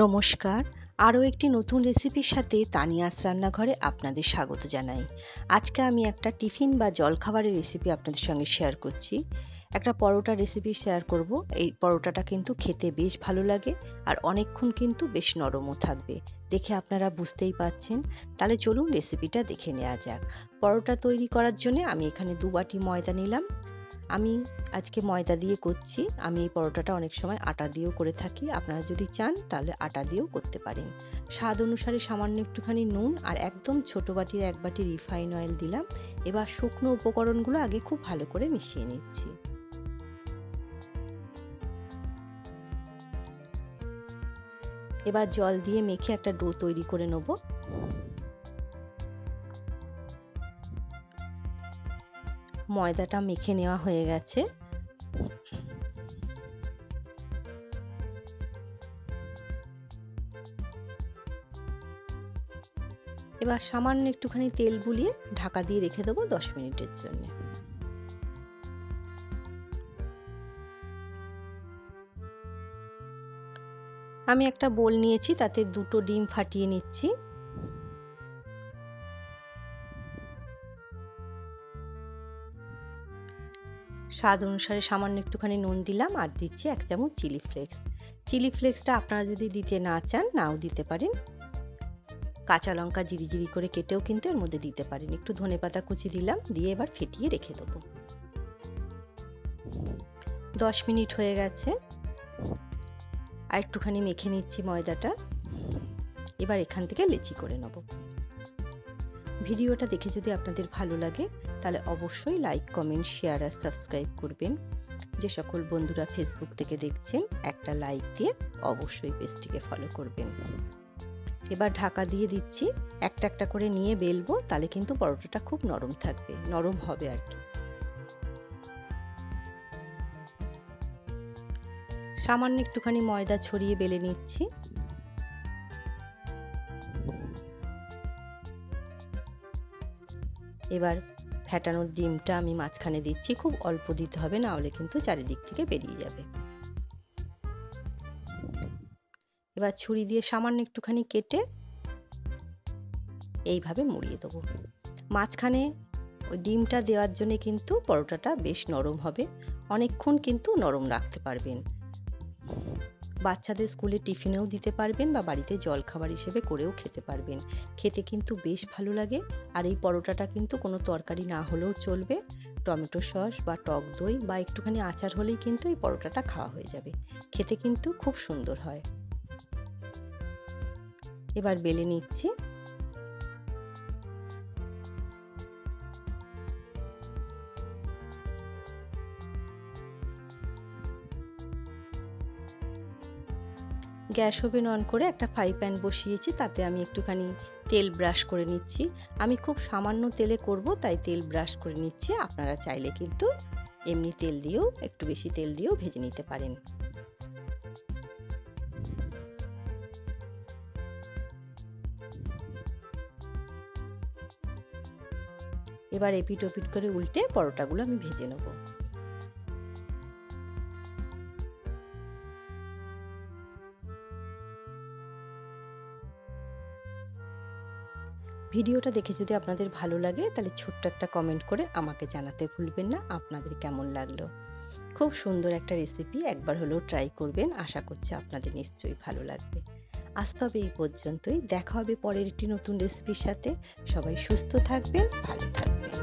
নমস্কার। আরও একটি নতুন রেসিপির সাথে তানিয়াস রান্নাঘরে আপনাদের স্বাগত জানাই। আজকে আমি একটা টিফিন বা জলখাবারের রেসিপি আপনাদের সঙ্গে শেয়ার করছি। একটা পরোটা রেসিপি শেয়ার করব। এই পরোটাটা কিন্তু খেতে বেশ ভালো লাগে আর অনেকক্ষণ কিন্তু বেশ নরমও থাকবে। দেখে আপনারা বুঝতেই পারছেন। তাহলে চলুন রেসিপিটা দেখে নেওয়া যাক। পরোটা তৈরি করার জন্য আমি এখানে 2 বাটি ময়দা নিলাম। আমি আজকে ময়দা দিয়ে করছি। আমি এই পরোটাটা অনেক সময় আটা দিয়েও করে থাকি। আপনারা যদি চান তাহলে আটা দিয়েও করতে পারেন। স্বাদ অনুসারে সামান্য একটুখানি নুন আর একদম ছোট বাটির 1 বাটি রিফাইন অয়েল দিলাম। এবার শুকনো উপকরণগুলো আগে খুব ভালো করে মিশিয়ে নিচ্ছি। এবার জল দিয়ে মেখে একটা ডো তৈরি করে নেব। ময়দাটা মেখে নেওয়া হয়ে গেছে। এবার সামান্য একটুখানি তেল বুলিয়ে ঢাকা দিয়ে রেখে দেবো 10 মিনিটের জন্য। আমি একটা বোল নিয়েছি, তাতে 2টো ডিম ফাটিয়ে নিচ্ছি। স্বাদ অনুসারে সামান্য একটুখানি নুন দিলাম আর দিচ্ছি 1 চামচ চিলি ফ্লেক্স। চিলি ফ্লেক্সটা আপনারা যদি দিতে না চান নাও দিতে পারেন। কাঁচা লঙ্কা জিরি করে কেটেও কিন্তু এর মধ্যে দিতে পারেন। একটু ধনেপাতা কুচি দিলাম, দিয়ে এবার ফেটিয়ে রেখে দেবো। 10 মিনিট হয়ে গেছে। আর একটুখানি মেখে নিচ্ছি ময়দাটা। এবার এখান থেকে লেচি করে নেব। ভিডিওটা দেখে যদি আপনাদের ভালো লাগে তাহলে অবশ্যই লাইক, কমেন্ট, শেয়ার আর সাবস্ক্রাইব করবেন। যে সকল বন্ধুরা ফেসবুক থেকে দেখছেন একটা লাইক দিয়ে অবশ্যই পেজটিকে ফলো করবেন। এবার ঢাকা দিয়ে দিচ্ছি। একটা একটা করে নিয়ে বেলবো, তাহলে কিন্তু পরোটাটা খুব নরম থাকবে, নরম হবে আর কি। সামান্য একটুখানি ময়দা ছড়িয়ে বেলে নিচ্ছি। এবার ফেটানো ডিমটা আমি মাঝখানে দিচ্ছি। খুব অল্প দিতে হবে, না হলে কিন্তু চারিদিক থেকে বেরিয়ে যাবে। এবার ছুরি দিয়ে সামান্য একটুখানি কেটে এইভাবে মুড়িয়ে দেবো। মাঝখানে ওই ডিমটা দেওয়ার জন্য কিন্তু পরোটাটা বেশ নরম হবে। অনেকক্ষণ কিন্তু নরম রাখতে পারবেন। বাচ্চাদের স্কুলে টিফিনেও দিতে পারবেন বা বাড়িতে জলখাবার হিসেবে করেও খেতে পারবেন। খেতে কিন্তু বেশ ভালো লাগে। আর এই পরোটাটা কিন্তু কোনো তরকারি না হলেও চলবে। টমেটো সস বা টক দই বা একটুখানি আচার হলেই কিন্তু এই পরোটাটা খাওয়া হয়ে যাবে। খেতে কিন্তু খুব সুন্দর হয়। এবার বেলে নিচ্ছি। গ্যাস ওভেন অন করে একটা ফ্রাই প্যান বসিয়েছি, তাতে আমি একটুখানি তেল ব্রাশ করে নিচ্ছি। আমি খুব সামান্য তেলে করব, তাই তেল ব্রাশ করে নিচ্ছি। আপনারা চাইলে কিন্তু এমনি তেল দিয়েও, একটু বেশি তেল দিয়েও ভেজে নিতে পারেন। এবার এপিট ওপিট করে উল্টে পরোটাগুলো আমি ভেজে নেব। ভিডিওটা দেখে যদি আপনাদের ভালো লাগে তাহলে ছোট্ট একটা কমেন্ট করে আমাকে জানাতে ভুলবেন না আপনাদের কেমন লাগলো। খুব সুন্দর একটা রেসিপি, একবার হলেও ট্রাই করবেন। আশা করছি আপনাদের নিশ্চয়ই ভালো লাগবে। আজ তবে এই পর্যন্তই। দেখা হবে পরের একটি নতুন রেসিপির সাথে। সবাই সুস্থ থাকবেন, ভালো থাকবেন।